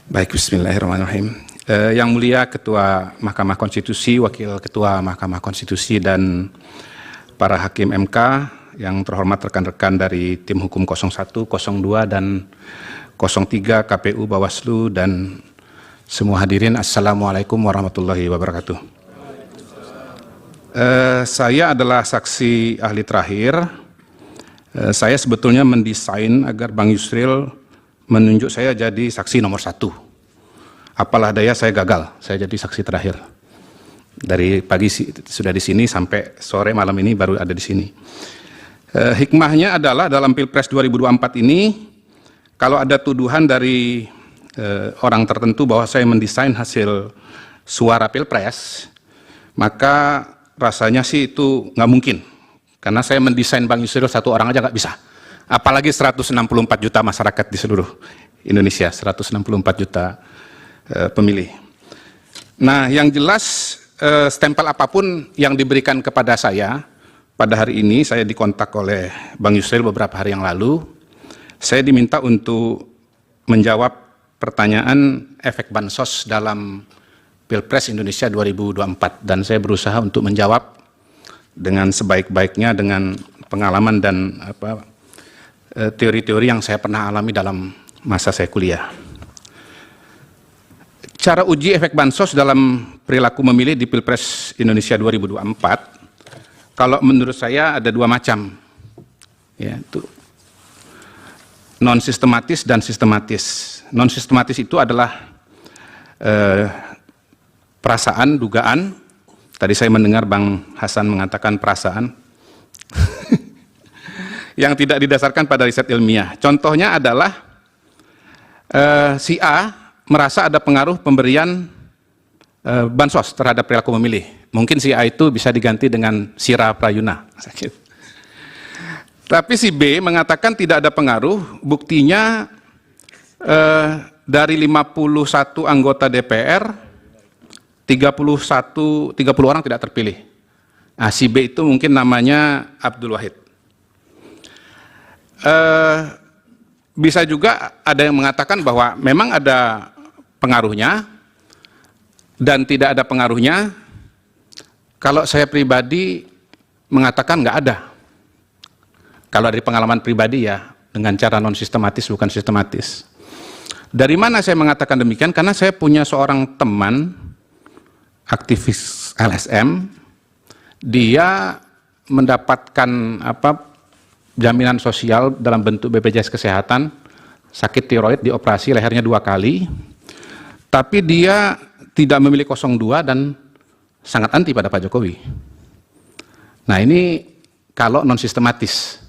Baik, bismillahirrahmanirrahim. Yang mulia Ketua Mahkamah Konstitusi, Wakil Ketua Mahkamah Konstitusi, dan para Hakim MK, yang terhormat rekan-rekan dari tim hukum 01, 02, dan 03 KPU, Bawaslu, dan semua hadirin, Assalamualaikum warahmatullahi wabarakatuh. Saya adalah saksi ahli terakhir. Saya sebetulnya mendesain agar Bang Yusril menunjuk saya jadi saksi nomor 1. Apalah daya saya gagal, saya jadi saksi terakhir. Dari pagi sudah di sini sampai sore malam ini baru ada di sini. Hikmahnya adalah dalam Pilpres 2024 ini, kalau ada tuduhan dari orang tertentu bahwa saya mendesain hasil suara Pilpres, maka rasanya sih itu nggak mungkin. Karena saya mendesain Bang Yusril satu orang aja nggak bisa. Apalagi 164 juta masyarakat di seluruh Indonesia, 164 juta pemilih. Nah, yang jelas stempel apapun yang diberikan kepada saya, pada hari ini saya dikontak oleh Bang Yusril beberapa hari yang lalu, saya diminta untuk menjawab pertanyaan efek bansos dalam Pilpres Indonesia 2024, dan saya berusaha untuk menjawab dengan sebaik-baiknya dengan pengalaman dan teori-teori yang saya pernah alami dalam masa saya kuliah. Cara uji efek bansos dalam perilaku memilih di Pilpres Indonesia 2024, kalau menurut saya ada dua macam, yaitu non-sistematis dan sistematis. Non-sistematis itu adalah perasaan, dugaan. Tadi saya mendengar Bang Hasan mengatakan perasaan yang tidak didasarkan pada riset ilmiah. Contohnya adalah si A merasa ada pengaruh pemberian bansos terhadap perilaku memilih. Mungkin si A itu bisa diganti dengan Sira Prayuna. Tapi si B mengatakan tidak ada pengaruh, buktinya dari 51 anggota DPR, 30 orang tidak terpilih. Nah, si B itu mungkin namanya Abdul Wahid. Bisa juga ada yang mengatakan bahwa memang ada pengaruhnya dan tidak ada pengaruhnya. Kalau saya pribadi mengatakan nggak ada. Kalau dari pengalaman pribadi ya, dengan cara non-sistematis bukan sistematis. Dari mana saya mengatakan demikian? Karena saya punya seorang teman aktivis LSM, dia mendapatkan jaminan sosial dalam bentuk BPJS Kesehatan, sakit tiroid, dioperasi lehernya 2 kali, tapi dia tidak memilih 02 dan sangat anti pada Pak Jokowi. Nah, ini kalau non-sistematis,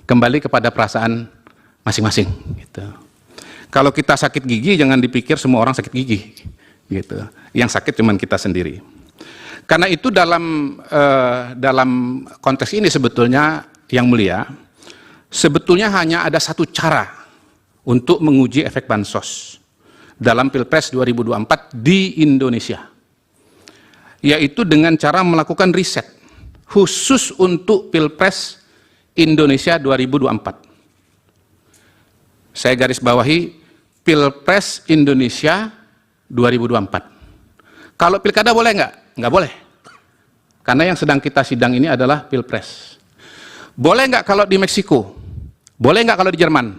kembali kepada perasaan masing-masing. Gitu. Kalau kita sakit gigi, jangan dipikir semua orang sakit gigi. Gitu. Yang sakit cuma kita sendiri. Karena itu dalam konteks ini sebetulnya yang mulia, sebetulnya hanya ada satu cara untuk menguji efek bansos dalam Pilpres 2024 di Indonesia, yaitu dengan cara melakukan riset khusus untuk Pilpres Indonesia 2024. Saya garis bawahi Pilpres Indonesia 2024. Kalau pilkada boleh nggak? Nggak boleh. Karena yang sedang kita sidang ini adalah Pilpres. Boleh nggak kalau di Meksiko? Boleh nggak kalau di Jerman?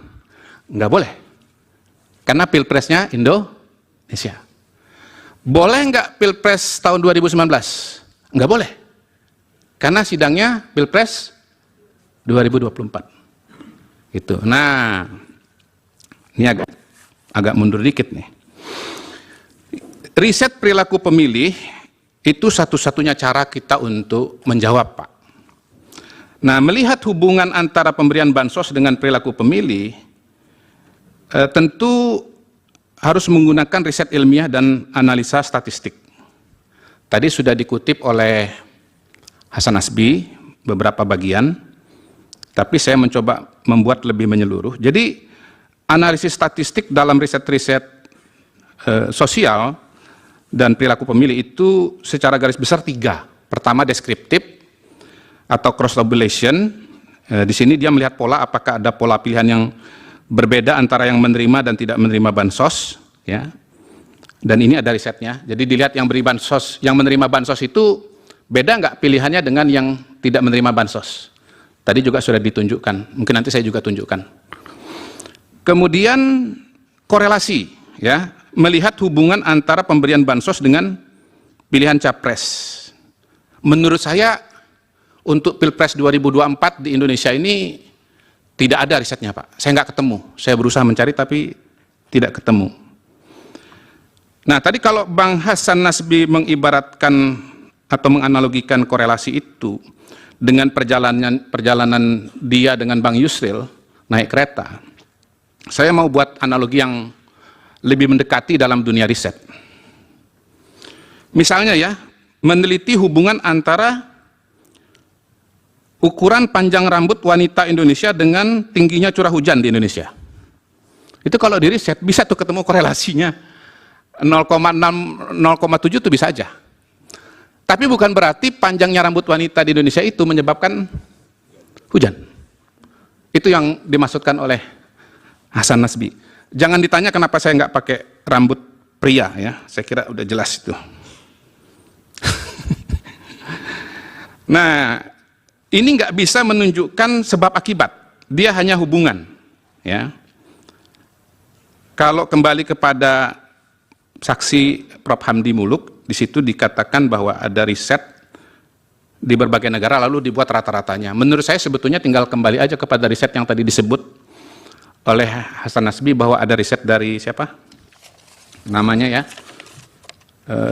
Nggak boleh. Karena Pilpresnya Indonesia. Boleh nggak Pilpres tahun 2019? Nggak boleh. Karena sidangnya Pilpres 2024. Gitu. Nah, ini agak mundur dikit nih. Riset perilaku pemilih itu satu-satunya cara kita untuk menjawab, Pak. Nah, melihat hubungan antara pemberian bansos dengan perilaku pemilih, tentu harus menggunakan riset ilmiah dan analisa statistik. Tadi sudah dikutip oleh Hasan Asbi beberapa bagian, tapi saya mencoba membuat lebih menyeluruh. Jadi, analisis statistik dalam riset-riset sosial dan perilaku pemilih itu secara garis besar 3. Pertama, deskriptif atau cross tabulation. Di sini dia melihat pola, apakah ada pola pilihan yang berbeda antara yang menerima dan tidak menerima bansos, ya. Dan ini ada risetnya. Jadi dilihat yang beri bansos, yang menerima bansos itu beda nggak pilihannya dengan yang tidak menerima bansos. Tadi juga sudah ditunjukkan. Mungkin nanti saya juga tunjukkan. Kemudian korelasi, ya, melihat hubungan antara pemberian bansos dengan pilihan capres. Menurut saya untuk Pilpres 2024 di Indonesia ini tidak ada risetnya, Pak. Saya nggak ketemu. Saya berusaha mencari tapi tidak ketemu. Nah, tadi kalau Bang Hasan Nasbi mengibaratkan atau menganalogikan korelasi itu dengan perjalanan dia dengan Bang Yusril naik kereta, saya mau buat analogi yang lebih mendekati dalam dunia riset. Misalnya ya, meneliti hubungan antara ukuran panjang rambut wanita Indonesia dengan tingginya curah hujan di Indonesia. Itu kalau di riset bisa tuh ketemu korelasinya 0,6, 0,7 itu bisa aja. Tapi bukan berarti panjangnya rambut wanita di Indonesia itu menyebabkan hujan. Itu yang dimaksudkan oleh Hasan Nasbi. Jangan ditanya kenapa saya nggak pakai rambut pria, ya. Saya kira udah jelas itu. Nah, ini nggak bisa menunjukkan sebab akibat. Dia hanya hubungan, ya. Kalau kembali kepada saksi Prof. Hamdi Muluk, di situ dikatakan bahwa ada riset di berbagai negara lalu dibuat rata-ratanya. Menurut saya sebetulnya tinggal kembali aja kepada riset yang tadi disebut oleh Hasan Nasbi bahwa ada riset dari siapa? Namanya ya,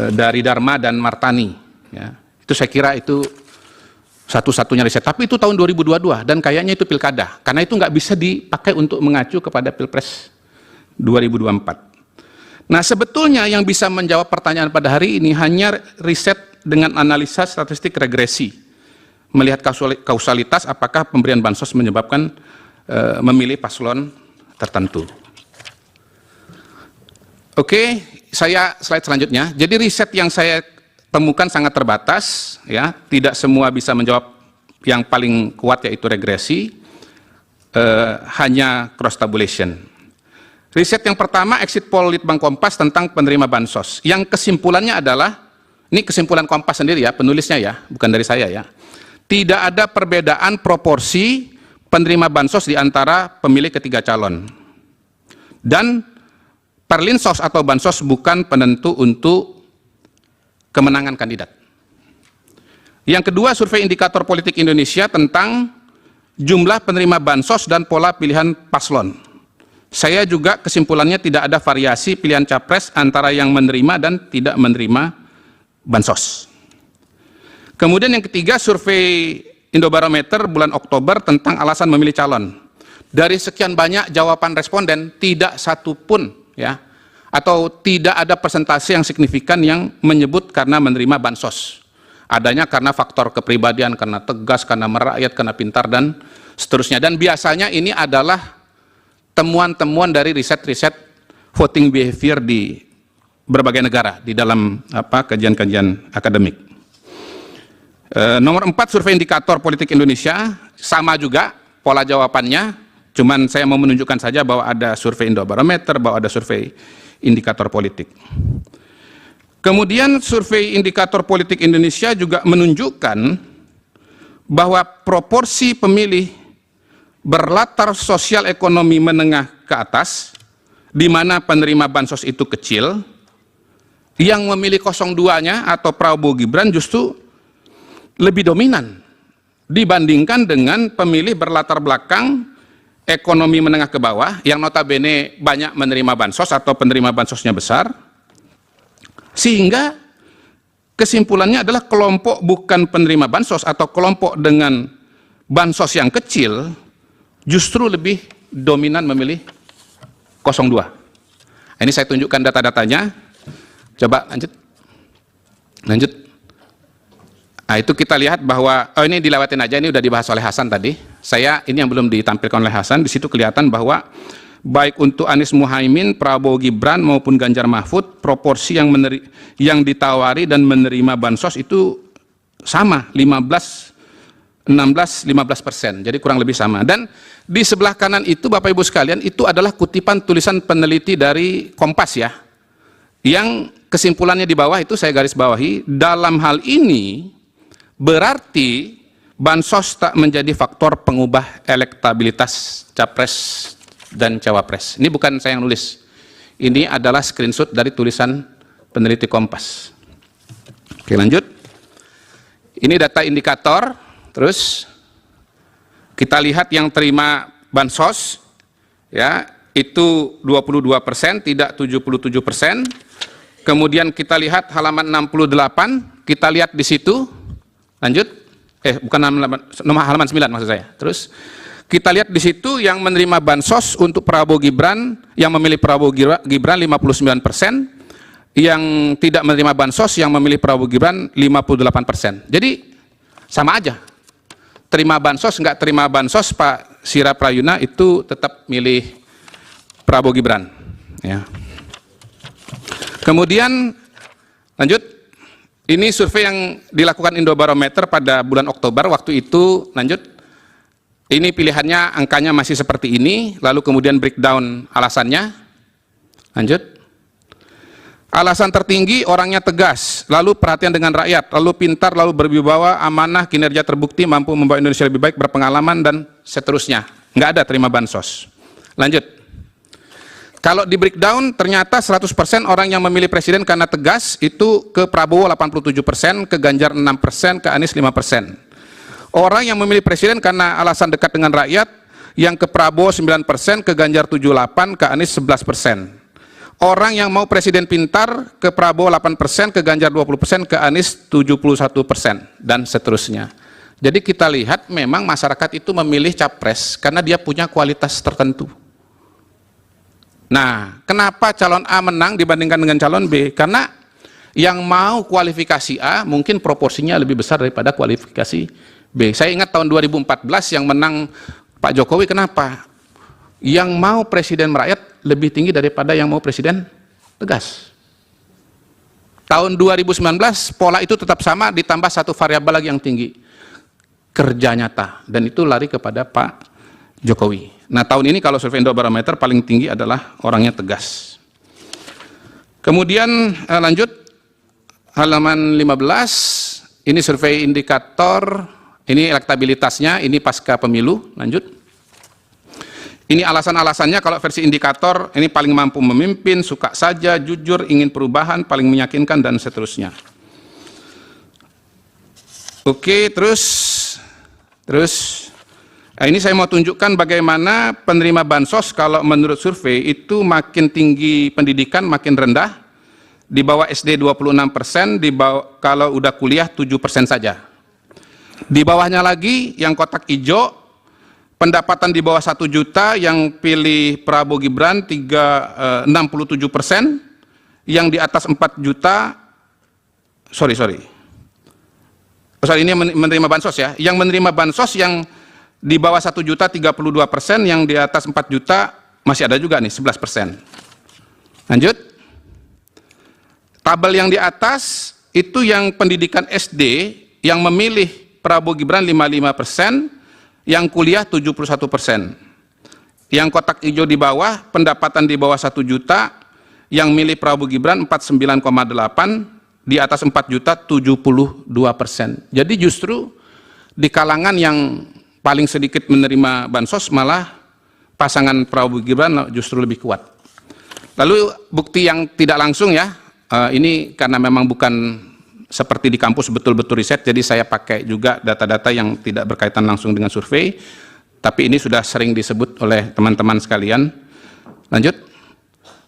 dari Dharma dan Martani. Ya. Itu saya kira itu satu-satunya riset. Tapi itu tahun 2022 dan kayaknya itu pilkada. Karena itu nggak bisa dipakai untuk mengacu kepada Pilpres 2024. Nah, sebetulnya yang bisa menjawab pertanyaan pada hari ini hanya riset dengan analisa statistik regresi. Melihat kausalitas apakah pemberian bansos menyebabkan memilih paslon tertentu. Oke, saya slide selanjutnya. Jadi riset yang saya temukan sangat terbatas, ya, tidak semua bisa menjawab. Yang paling kuat yaitu regresi, hanya cross tabulation. Riset yang pertama, exit poll Litbang Kompas tentang penerima bansos. Yang kesimpulannya adalah, ini kesimpulan Kompas sendiri ya, penulisnya ya, bukan dari saya ya. Tidak ada perbedaan proporsi penerima bansos di antara pemilih ketiga calon. Dan perlinsos atau bansos bukan penentu untuk kemenangan kandidat. Yang kedua, survei indikator politik Indonesia tentang jumlah penerima bansos dan pola pilihan paslon. Saya juga kesimpulannya tidak ada variasi pilihan capres antara yang menerima dan tidak menerima bansos. Kemudian yang ketiga, survei Indobarometer bulan Oktober tentang alasan memilih calon. Dari sekian banyak jawaban responden, tidak satu pun ya, atau tidak ada persentase yang signifikan yang menyebut karena menerima bansos. Adanya karena faktor kepribadian, karena tegas, karena merakyat, karena pintar, dan seterusnya. Dan biasanya ini adalah temuan-temuan dari riset-riset voting behavior di berbagai negara di dalam kajian-kajian akademik. Nomor 4, survei indikator politik Indonesia, sama juga pola jawabannya, cuman saya mau menunjukkan saja bahwa ada survei Indobarometer, bahwa ada survei indikator politik. Kemudian survei indikator politik Indonesia juga menunjukkan bahwa proporsi pemilih berlatar sosial ekonomi menengah ke atas, di mana penerima bansos itu kecil, yang memilih 02-nya atau Prabowo Gibran justru lebih dominan dibandingkan dengan pemilih berlatar belakang ekonomi menengah ke bawah, yang notabene banyak menerima bansos atau penerima bansosnya besar, sehingga kesimpulannya adalah kelompok bukan penerima bansos atau kelompok dengan bansos yang kecil justru lebih dominan memilih 02. Ini saya tunjukkan data-datanya. Coba lanjut. Lanjut. Nah, itu kita lihat bahwa, oh ini dilewatin aja, ini udah dibahas oleh Hasan tadi. Ini yang belum ditampilkan oleh Hasan, di situ kelihatan bahwa baik untuk Anies Muhaimin, Prabowo Gibran maupun Ganjar Mahfud, proporsi yang ditawari dan menerima bansos itu sama, 15 16-15%, jadi kurang lebih sama. Dan di sebelah kanan itu Bapak Ibu sekalian, itu adalah kutipan tulisan peneliti dari Kompas ya, yang kesimpulannya di bawah itu saya garis bawahi, dalam hal ini berarti bansos tak menjadi faktor pengubah elektabilitas capres dan cawapres. Ini bukan saya yang nulis, ini adalah screenshot dari tulisan peneliti Kompas. Oke, lanjut. Ini data indikator. Terus kita lihat yang terima bansos ya, itu 22%, tidak 77%. Kemudian kita lihat halaman 68, kita lihat di situ. Lanjut. Bukan halaman 9 maksud saya. Terus kita lihat di situ yang menerima bansos untuk Prabowo Gibran, yang memilih Prabowo Gibran 59%, yang tidak menerima bansos yang memilih Prabowo Gibran 58%. Jadi sama aja. Terima bansos, nggak terima bansos, Pak Sira Prayuna itu tetap milih Prabowo Gibran. Ya. Kemudian lanjut, ini survei yang dilakukan Indobarometer pada bulan Oktober waktu itu. Lanjut, ini pilihannya angkanya masih seperti ini, lalu kemudian breakdown alasannya. Lanjut. Alasan tertinggi orangnya tegas, lalu perhatian dengan rakyat, lalu pintar, lalu berwibawa, amanah, kinerja terbukti, mampu membawa Indonesia lebih baik, berpengalaman, dan seterusnya. Nggak ada terima bansos. Lanjut. Kalau di breakdown, ternyata 100% orang yang memilih presiden karena tegas, itu ke Prabowo 87%, ke Ganjar 6%, ke Anies 5%. Orang yang memilih presiden karena alasan dekat dengan rakyat, yang ke Prabowo 9%, ke Ganjar 78%, ke Anies 11%. Orang yang mau presiden pintar, ke Prabowo 8%, ke Ganjar 20%, ke Anies 71%, dan seterusnya. Jadi kita lihat memang masyarakat itu memilih capres karena dia punya kualitas tertentu. Nah, kenapa calon A menang dibandingkan dengan calon B? Karena yang mau kualifikasi A mungkin proporsinya lebih besar daripada kualifikasi B. Saya ingat tahun 2014 yang menang Pak Jokowi, kenapa? Yang mau presiden merakyat lebih tinggi daripada yang mau presiden tegas. Tahun 2019 pola itu tetap sama, ditambah satu variabel lagi yang tinggi, kerja nyata, dan itu lari kepada Pak Jokowi. Nah, tahun ini kalau survei Indobarometer paling tinggi adalah orangnya tegas. Kemudian lanjut, halaman 15, ini survei indikator, ini elektabilitasnya, ini pasca pemilu. Lanjut. Ini alasan-alasannya kalau versi indikator, ini paling mampu memimpin, suka saja, jujur, ingin perubahan, paling meyakinkan, dan seterusnya. Oke, terus ini saya mau tunjukkan bagaimana penerima bansos kalau menurut survei itu makin tinggi pendidikan makin rendah, di bawah SD 26%, di bawah, kalau udah kuliah 7% saja. Di bawahnya lagi yang kotak hijau, pendapatan di bawah 1 juta yang pilih Prabowo Gibran 67%, yang di atas 4 juta, ini menerima bansos ya, yang menerima bansos yang di bawah 1 juta 32%, yang di atas 4 juta masih ada juga nih 11%. Lanjut. Tabel yang di atas itu yang pendidikan SD yang memilih Prabowo Gibran 55%, yang kuliah 71%. Yang kotak hijau di bawah, pendapatan di bawah 1 juta, yang milih Prabowo Gibran 49,8%, di atas 4 juta 72%. Jadi justru di kalangan yang paling sedikit menerima bansos, malah pasangan Prabowo Gibran justru lebih kuat. Lalu bukti yang tidak langsung ya, ini karena memang bukan seperti di kampus betul-betul riset, jadi saya pakai juga data-data yang tidak berkaitan langsung dengan survei, tapi ini sudah sering disebut oleh teman-teman sekalian. Lanjut,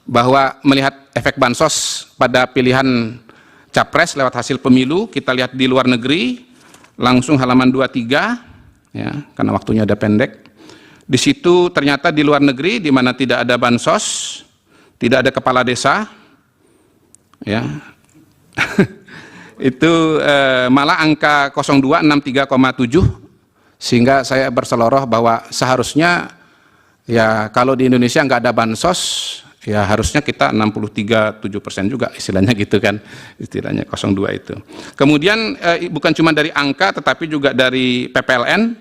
bahwa melihat efek bansos pada pilihan capres lewat hasil pemilu, kita lihat di luar negeri, langsung halaman 23, ya, karena waktunya ada pendek. Di situ ternyata di luar negeri, di mana tidak ada bansos, tidak ada kepala desa, ya, itu malah angka 0263,7, sehingga saya berseloroh bahwa seharusnya ya kalau di Indonesia nggak ada bansos, ya harusnya kita 63,7% juga istilahnya gitu kan, istilahnya 02 itu. Kemudian bukan cuma dari angka tetapi juga dari PPLN,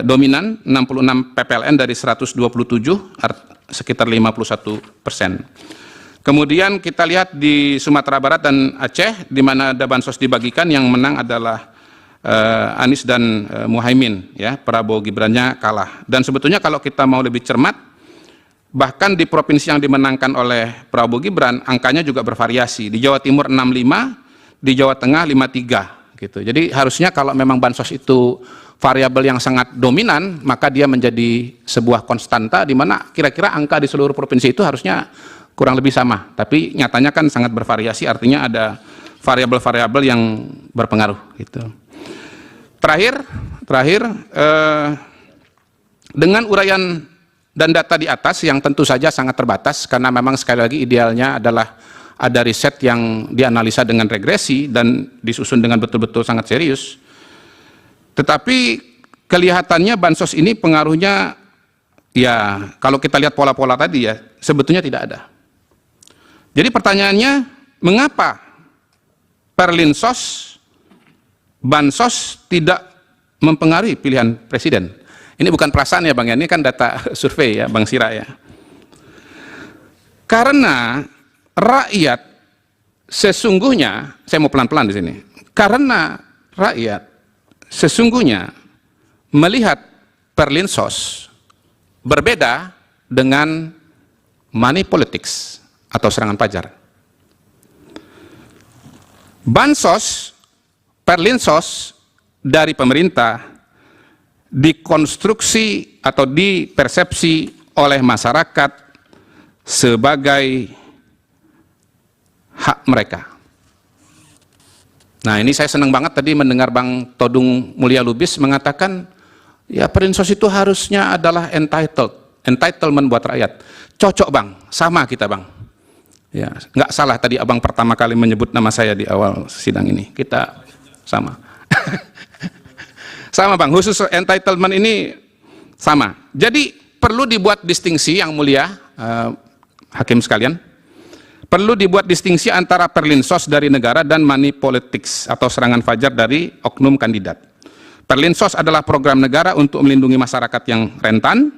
dominan 66 PPLN dari 127, sekitar 51%. Kemudian kita lihat di Sumatera Barat dan Aceh, di mana ada bansos dibagikan, yang menang adalah Anies dan Muhaimin, ya, Prabowo Gibrannya kalah. Dan sebetulnya kalau kita mau lebih cermat, bahkan di provinsi yang dimenangkan oleh Prabowo Gibran, angkanya juga bervariasi. Di Jawa Timur 65, di Jawa Tengah 53, gitu. Jadi harusnya kalau memang bansos itu variabel yang sangat dominan, maka dia menjadi sebuah konstanta di mana kira-kira angka di seluruh provinsi itu harusnya kurang lebih sama. Tapi nyatanya kan sangat bervariasi, artinya ada variabel-variabel yang berpengaruh. Gitu. Terakhir, dengan uraian dan data di atas yang tentu saja sangat terbatas, karena memang sekali lagi idealnya adalah ada riset yang dianalisa dengan regresi dan disusun dengan betul-betul sangat serius. Tetapi kelihatannya bansos ini pengaruhnya, ya kalau kita lihat pola-pola tadi ya, sebetulnya tidak ada. Jadi pertanyaannya, mengapa perlinsos, bansos tidak mempengaruhi pilihan presiden? Ini bukan perasaan ya Bang, ini kan data survei ya Bang Sira ya. Karena rakyat sesungguhnya, saya mau pelan-pelan di sini, karena rakyat sesungguhnya melihat perlinsos berbeda dengan money politics atau serangan pajar. Bansos, perlinsos dari pemerintah dikonstruksi atau dipersepsi oleh masyarakat sebagai hak mereka. Nah, ini saya senang banget tadi mendengar Bang Todung Mulya Lubis mengatakan, ya perlinsos itu harusnya adalah entitlement buat rakyat. Cocok Bang, sama kita Bang. Ya, nggak salah tadi Abang pertama kali menyebut nama saya di awal sidang ini. Kita sama. Sama Bang, khusus entitlement ini sama. Jadi perlu dibuat distingsi yang mulia, hakim sekalian. Perlu dibuat distingsi antara perlinsos dari negara dan money politics atau serangan fajar dari oknum kandidat. Perlinsos adalah program negara untuk melindungi masyarakat yang rentan.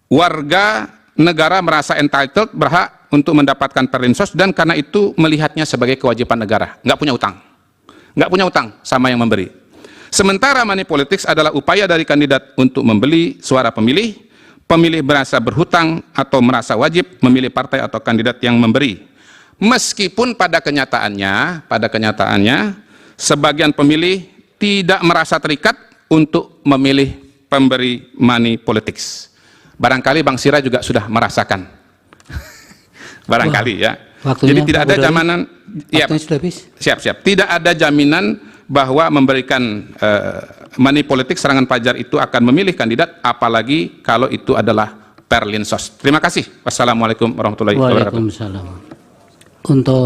Warga negara merasa entitled, berhak untuk mendapatkan perlinsos, dan karena itu melihatnya sebagai kewajiban negara. Nggak punya utang. Nggak punya utang sama yang memberi. Sementara money politics adalah upaya dari kandidat untuk membeli suara pemilih. Pemilih merasa berhutang atau merasa wajib memilih partai atau kandidat yang memberi. Meskipun pada kenyataannya sebagian pemilih tidak merasa terikat untuk memilih pemberi money politics. Barangkali Bang Sira juga sudah merasakan. Barangkali ya. Jadi tidak ada jaminan. Ya, siap. Tidak ada jaminan bahwa memberikan money politik serangan pajar itu akan memilih kandidat, apalagi kalau itu adalah perlinsos. Terima kasih. Wassalamualaikum warahmatullahi wabarakatuh. Waalaikumsalam. Untuk